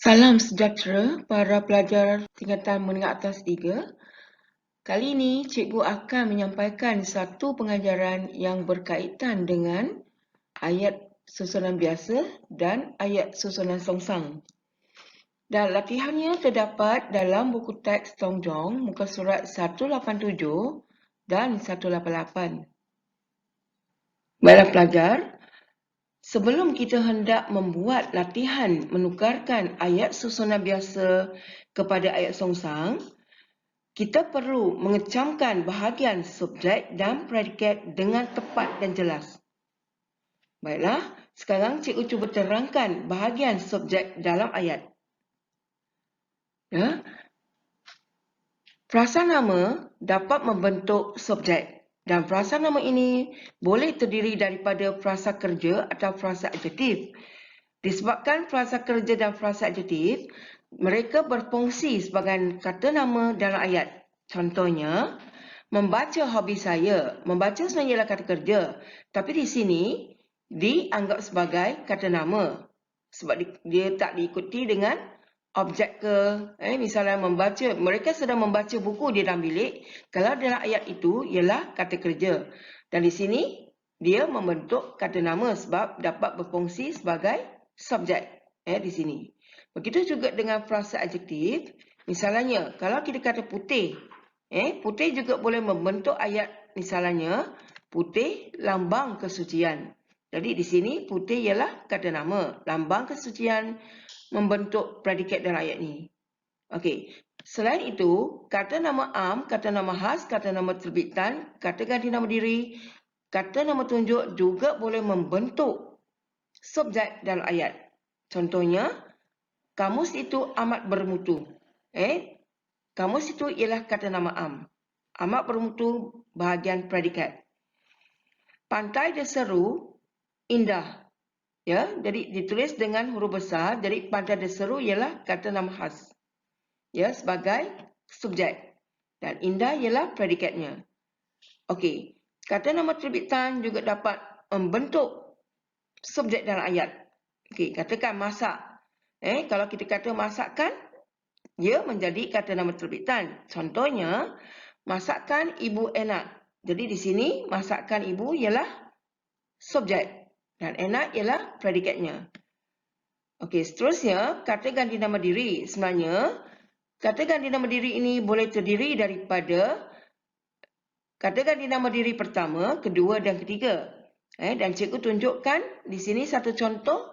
Salam sejahtera para pelajar tingkatan menengah atas 3. Kali ini cikgu akan menyampaikan satu pengajaran yang berkaitan dengan ayat susunan biasa dan ayat susunan songsang. Dan latihannya terdapat dalam buku teks Tong Jong muka surat 187 dan 188. Baiklah pelajar, sebelum kita hendak membuat latihan menukarkan ayat susunan biasa kepada ayat songsang, kita perlu mengecamkan bahagian subjek dan predikat dengan tepat dan jelas. Baiklah, sekarang cikgu cuba terangkan bahagian subjek dalam ayat. Ya. Frasa nama dapat membentuk subjek dan frasa nama ini boleh terdiri daripada frasa kerja atau frasa adjektif. Disebabkan frasa kerja dan frasa adjektif, mereka berfungsi sebagai kata nama dalam ayat. Contohnya, membaca hobi saya. Membaca sebenarnya ialah kata kerja. Tapi di sini, dianggap sebagai kata nama. Sebab dia tak diikuti dengan objek ke. Misalnya membaca. Mereka sedang membaca buku di dalam bilik. Kalau dalam ayat itu ialah kata kerja. Dan di sini, dia membentuk kata nama sebab dapat berfungsi sebagai subjek di sini. Begitu juga dengan frasa adjektif. Misalnya, kalau kita kata putih, putih juga boleh membentuk ayat. Misalnya, putih lambang kesucian. Jadi di sini putih ialah kata nama. Lambang kesucian membentuk predikat dalam ayat ini. Okey. Selain itu, kata nama am, kata nama khas, kata nama terbitan, kata ganti nama diri, kata nama tunjuk juga boleh membentuk subjek dalam ayat. Contohnya, kamus itu amat bermutu. Kamus itu ialah kata nama am. Amat bermutu bahagian predikat. Pantai Deseru indah. Ya, jadi ditulis dengan huruf besar. Jadi pantai Deseru ialah kata nama khas. Ya, sebagai subjek. Dan indah ialah predikatnya. Okey. Kata nama terbitan juga dapat membentuk subjek dalam ayat. Okey, katakan masak. Kalau kita kata masakan, ia menjadi kata nama terbitan. Contohnya, masakan ibu enak. Jadi di sini, masakan ibu ialah subjek. Dan enak ialah predikatnya. Okey, seterusnya, kata ganti nama diri. Sebenarnya, kata ganti nama diri ini boleh terdiri daripada kata ganti nama diri pertama, kedua dan ketiga. Dan cikgu tunjukkan di sini satu contoh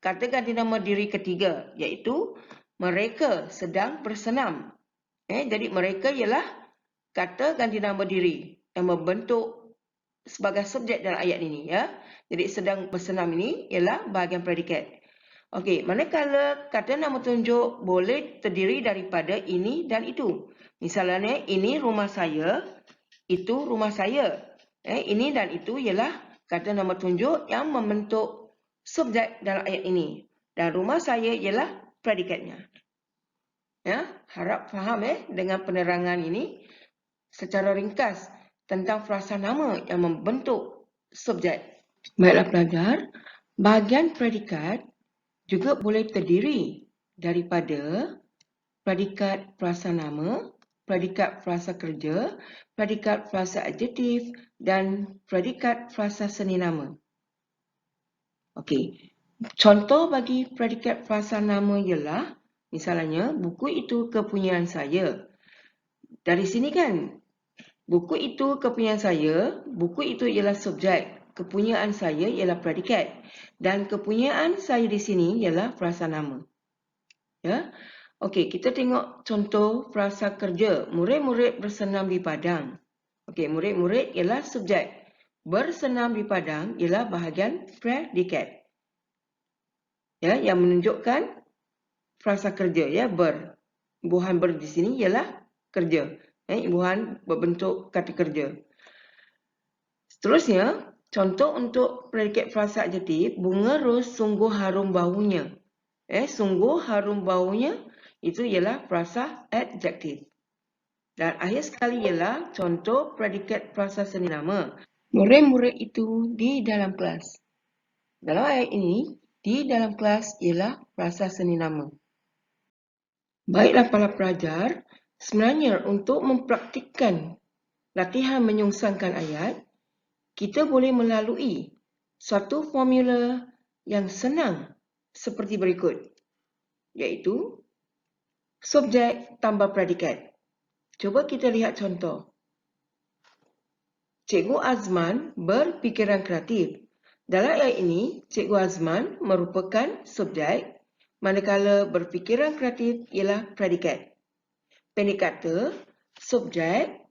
kata ganti nama diri ketiga, iaitu mereka sedang bersenam. Jadi mereka ialah kata ganti nama diri yang membentuk sebagai subjek dalam ayat ini. Ya. Jadi sedang bersenam ini ialah bahagian predikat. Okey, manakala kata nama tunjuk boleh terdiri daripada ini dan itu. Misalnya, ini rumah saya, itu rumah saya. Ini dan itu ialah kata nama tunjuk yang membentuk subjek dalam ayat ini. Dan rumah saya ialah predikatnya. Ya, harap faham dengan penerangan ini secara ringkas tentang frasa nama yang membentuk subjek. Baiklah pelajar, bahagian predikat juga boleh terdiri daripada predikat frasa nama, predikat frasa kerja, predikat frasa adjektif dan predikat frasa seni nama. Okey. Contoh bagi predikat frasa nama ialah misalnya buku itu kepunyaan saya. Dari sini kan buku itu kepunyaan saya, buku itu ialah subjek, kepunyaan saya ialah predikat dan kepunyaan saya di sini ialah frasa nama. Ya. Okey, kita tengok contoh frasa kerja. Murid-murid bersenam di padang. Okey, murid-murid ialah subjek. Bersenam di padang ialah bahagian predikat. Ya, yang menunjukkan frasa kerja, ya, ber. Imbuhan ber di sini ialah kerja. Imbuhan berbentuk kata kerja. Seterusnya, contoh untuk predikat frasa adjektif, bunga ros sungguh harum baunya. Sungguh harum baunya itu ialah frasa adjektif. Dan akhir sekali ialah contoh predikat frasa seni nama. Murid-murid itu di dalam kelas. Dalam ayat ini, di dalam kelas ialah frasa seni nama. Baiklah para pelajar, sebenarnya untuk mempraktikkan latihan menyungsangkan ayat, kita boleh melalui suatu formula yang senang seperti berikut, iaitu subjek tambah predikat. Cuba kita lihat contoh. Cikgu Azman berfikiran kreatif. Dalam ayat ini, Cikgu Azman merupakan subjek, manakala berfikiran kreatif ialah predikat. Pendek kata, subjek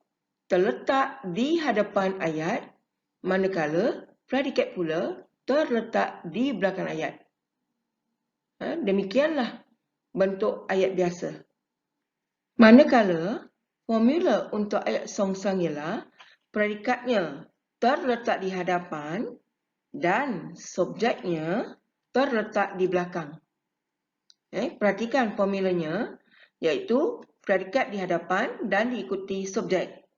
terletak di hadapan ayat, manakala predikat pula terletak di belakang ayat. Demikianlah bentuk ayat biasa. Manakala formula untuk ayat songsang ialah predikatnya terletak di hadapan dan subjeknya terletak di belakang. Perhatikan formulanya, iaitu predikat di hadapan dan diikuti subjek.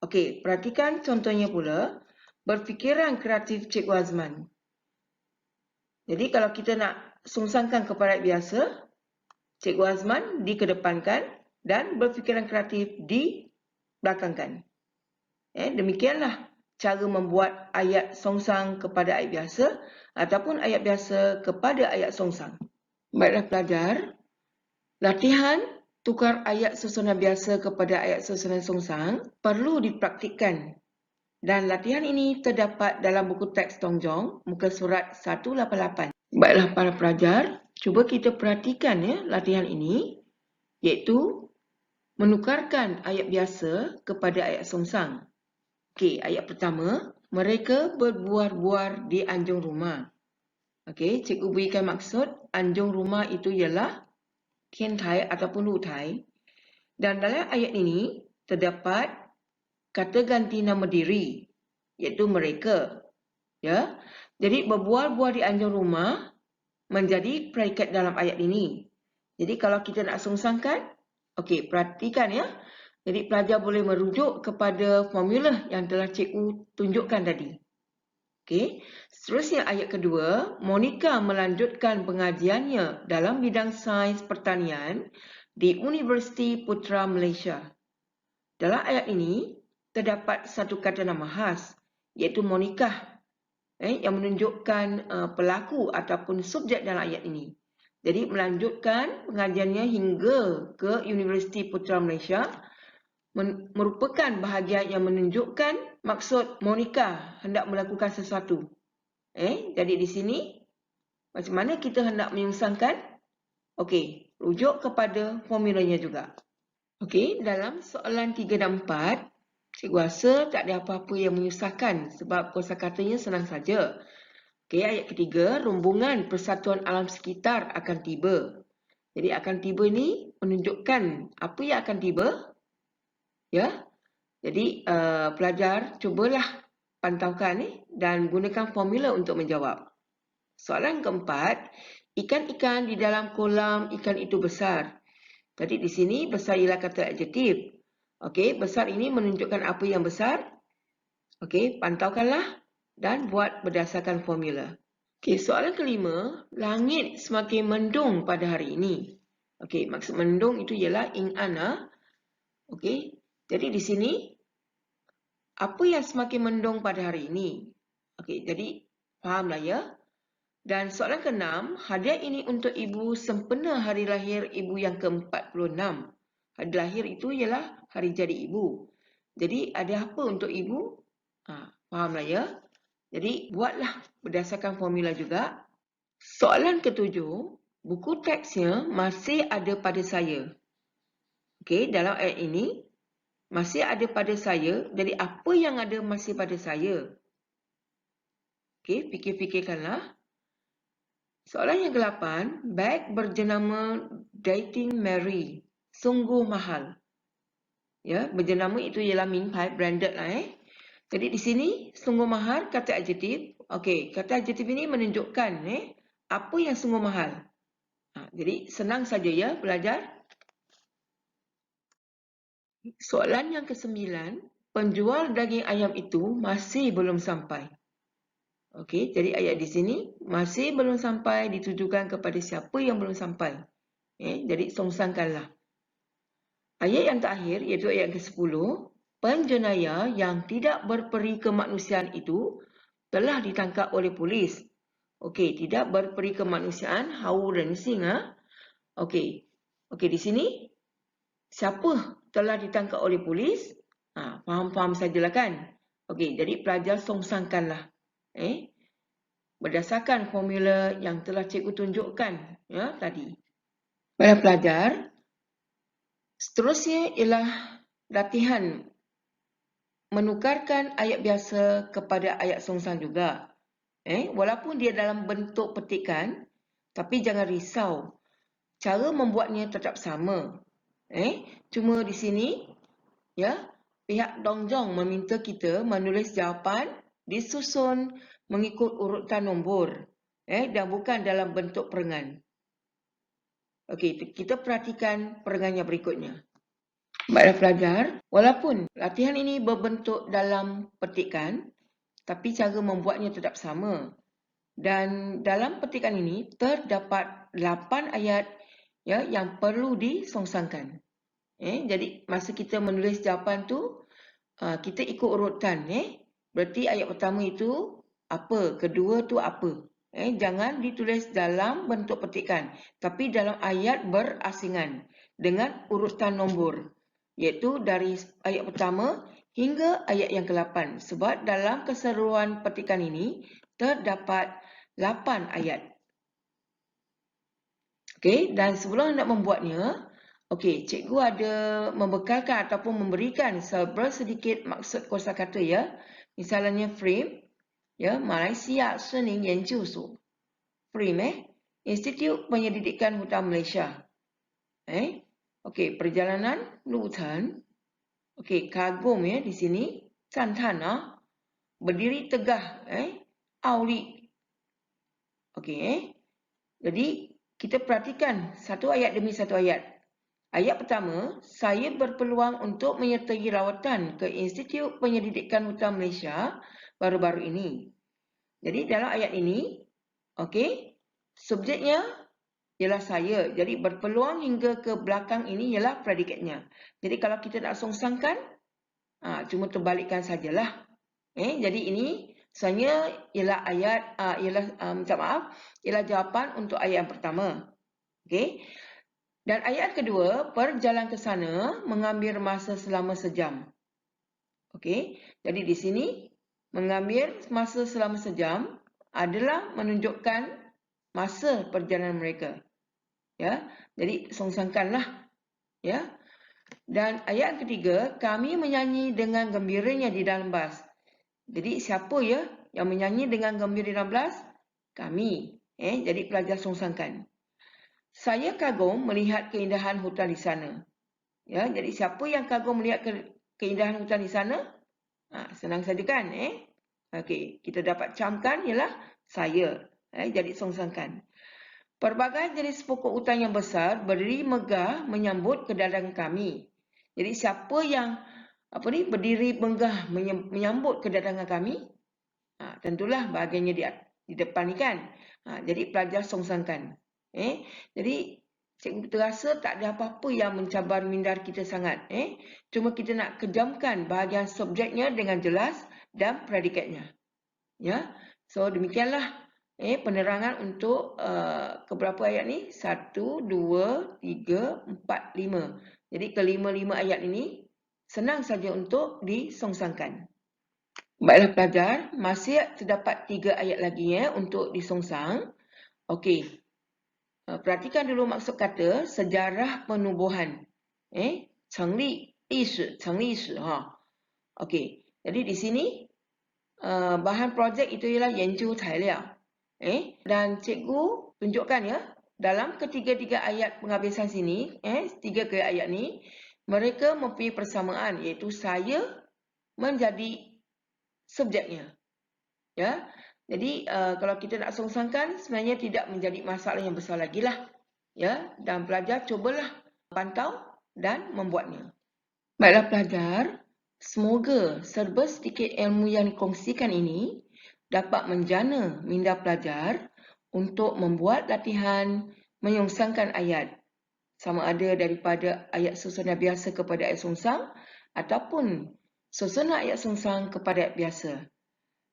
Okey, perhatikan contohnya pula, berfikiran kreatif Cikgu Azman. Jadi kalau kita nak songsangkan kepada ayat biasa, Cikgu Azman dikedepankan dan berfikiran kreatif dibelakangkan. Demikianlah cara membuat ayat songsang kepada ayat biasa ataupun ayat biasa kepada ayat songsang. Baiklah pelajar, latihan tukar ayat susunan biasa kepada ayat susunan songsang perlu dipraktikkan. Dan latihan ini terdapat dalam buku teks Tongjong, muka surat 188. Baiklah para pelajar, cuba kita perhatikan latihan ini, iaitu menukarkan ayat biasa kepada ayat songsang. Okey, ayat pertama, mereka berbuar-buar di anjung rumah. Okey, cikgu berikan maksud anjung rumah itu ialah Kian Thai ataupun Lu Thai. Dan dalam ayat ini terdapat kata ganti nama diri, iaitu mereka. Ya. Jadi berbuar-buar di anjung rumah menjadi predikat dalam ayat ini. Jadi kalau kita nak songsangkan, okey, perhatikan ya. Jadi pelajar boleh merujuk kepada formula yang telah cikgu tunjukkan tadi. Okey, seterusnya ayat kedua, Monica melanjutkan pengajiannya dalam bidang sains pertanian di Universiti Putra Malaysia. Dalam ayat ini terdapat satu kata nama khas, iaitu Monica, yang menunjukkan pelaku ataupun subjek dalam ayat ini. Jadi melanjutkan pengajiannya hingga ke Universiti Putra Malaysia merupakan bahagian yang menunjukkan maksud Monica hendak melakukan sesuatu. Jadi di sini macam mana kita hendak menyungsangkan? Okey, rujuk kepada formulanya juga. Okey, dalam soalan 3 dan 4, cikgu rasa tak ada apa-apa yang menyusahkan sebab kosakatanya senang saja. Okey, ayat ketiga, rombongan Persatuan Alam Sekitar akan tiba. Jadi akan tiba ni menunjukkan apa yang akan tiba. Ya. Jadi pelajar cubalah pantaukan dan gunakan formula untuk menjawab. Soalan keempat, ikan-ikan di dalam kolam ikan itu besar. Jadi di sini besar ialah kata adjektif. Okey, besar ini menunjukkan apa yang besar. Okey, pantaukanlah dan buat berdasarkan formula. Okey, soalan kelima, langit semakin mendung pada hari ini. Okey, maksud mendung itu ialah ing ana. Okey. Jadi di sini, apa yang semakin mendung pada hari ini? Okey, jadi fahamlah ya. Dan soalan ke-6, hadiah ini untuk ibu sempena hari lahir ibu yang ke-46. Hari lahir itu ialah hari jadi ibu. Jadi ada apa untuk ibu? Fahamlah ya. Jadi buatlah berdasarkan formula juga. Soalan ke-7, buku teksnya masih ada pada saya. Okey, dalam ayat ini, masih ada pada saya, jadi apa yang ada masih pada saya? Okey, fikir-fikirkanlah. Soalan yang ke-8, beg berjenama Dating Mary, sungguh mahal. Ya, berjenama itu ialah Minpai, branded lah Jadi di sini, sungguh mahal, kata adjektif. Okey, kata adjektif ini menunjukkan apa yang sungguh mahal. Jadi senang saja ya belajar. Soalan yang ke-9, penjual daging ayam itu masih belum sampai. Okey, jadi ayat di sini masih belum sampai ditujukan kepada siapa yang belum sampai. Jadi songsangkanlah. Ayat yang terakhir iaitu ayat ke-10. Penjenayah yang tidak berperi kemanusiaan itu telah ditangkap oleh polis. Okey, tidak berperi kemanusiaan, hau dan sing. Okey, di sini siapa telah ditangkap oleh polis? Faham-faham sajalah kan? Okey, jadi pelajar songsangkanlah. Berdasarkan formula yang telah cikgu tunjukkan tadi. Para pelajar, seterusnya ialah latihan menukarkan ayat biasa kepada ayat songsang juga. Walaupun dia dalam bentuk petikan, tapi jangan risau. Cara membuatnya tetap sama. Cuma di sini, pihak Dongjong meminta kita menulis jawapan disusun mengikut urutan nombor, dan bukan dalam bentuk perengan. Okey, kita perhatikan perengannya berikutnya. Baiklah pelajar, walaupun latihan ini berbentuk dalam petikan, tapi cara membuatnya tetap sama. Dan dalam petikan ini terdapat 8 ayat yang perlu disongsangkan. Jadi masa kita menulis jawapan tu, kita ikut urutan. Berarti ayat pertama itu apa, kedua tu apa. Jangan ditulis dalam bentuk petikan, tapi dalam ayat berasingan dengan urutan nombor, iaitu dari ayat pertama hingga ayat yang ke-8. Sebab dalam keseluruhan petikan ini terdapat 8 ayat. Okey, dan sebelum nak membuatnya, cikgu ada membekalkan ataupun memberikan sedikit maksud kosakata Misalnya frame, Malaysia Shening Yanjiusu. Frame, Institut Penyelidikan Hutan Malaysia. Perjalanan Lutan. Kagum di sini. Cantan, berdiri tegah, Auli. Jadi kita perhatikan satu ayat demi satu ayat. Ayat pertama, saya berpeluang untuk menyertai rawatan ke Institut Penyelidikan Hutan Malaysia baru-baru ini. Jadi dalam ayat ini, subjeknya ialah saya. Jadi berpeluang hingga ke belakang ini ialah predikatnya. Jadi kalau kita nak songsangkan, cuma terbalikkan sajalah. Jadi ini sebenarnya ialah ayat, ialah jawapan untuk ayat yang pertama. Dan ayat kedua, perjalanan ke sana mengambil masa selama sejam. Jadi di sini mengambil masa selama sejam adalah menunjukkan masa perjalanan mereka. Jadi songsangkanlah. Dan ayat ketiga, kami menyanyi dengan gembiranya di dalam bas. Jadi siapa yang menyanyi dengan gembira di dalam bas? Kami. Jadi pelajar songsangkan. Saya kagum melihat keindahan hutan di sana. Jadi siapa yang kagum melihat keindahan hutan di sana? Senang saja kan? Kita dapat camkan ialah saya. Jadi songsangkan. Pelbagai jenis pokok hutan yang besar berdiri megah menyambut kedatangan kami. Jadi siapa yang berdiri megah menyambut kedatangan kami? Tentulah bahagiannya di depan ni kan. Jadi pelajar songsangkan. Jadi cikgu terasa tak ada apa-apa yang mencabar minda kita sangat. Cuma kita nak kejamkan bahagian subjeknya dengan jelas dan predikatnya. So demikianlah penerangan untuk keberapa ayat ni? 1, 2, 3, 4, 5. Jadi kelima-lima ayat ini senang saja untuk disongsangkan. Baiklah pelajar, masih terdapat 3 ayat lagi untuk disongsang. Perhatikan dulu maksud kata sejarah penubuhan. Cengli ishi. Jadi di sini bahan projek itu ialah yanju tailiao. Dan cikgu tunjukkan dalam ketiga-tiga ayat penghabisan sini, 3 ayat ni, mereka mempunyai persamaan, iaitu saya menjadi subjeknya. Jadi kalau kita nak songsangkan, sebenarnya tidak menjadi masalah yang besar lagi lah. Dan pelajar cubalah pantau dan membuatnya. Baiklah pelajar, semoga serba sedikit ilmu yang dikongsikan ini dapat menjana minda pelajar untuk membuat latihan menyongsangkan ayat sama ada daripada ayat susunan biasa kepada ayat sungsang ataupun susunan ayat sungsang kepada ayat biasa.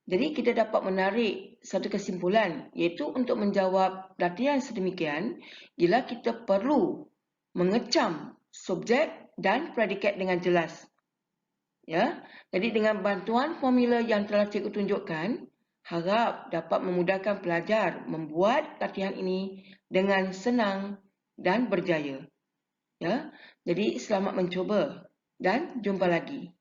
Jadi kita dapat menarik satu kesimpulan, iaitu untuk menjawab latihan sedemikian, ialah kita perlu mengecam subjek dan predikat dengan jelas. Ya, jadi dengan bantuan formula yang telah cikgu tunjukkan, harap dapat memudahkan pelajar membuat latihan ini dengan senang dan berjaya. Ya, jadi selamat mencuba dan jumpa lagi.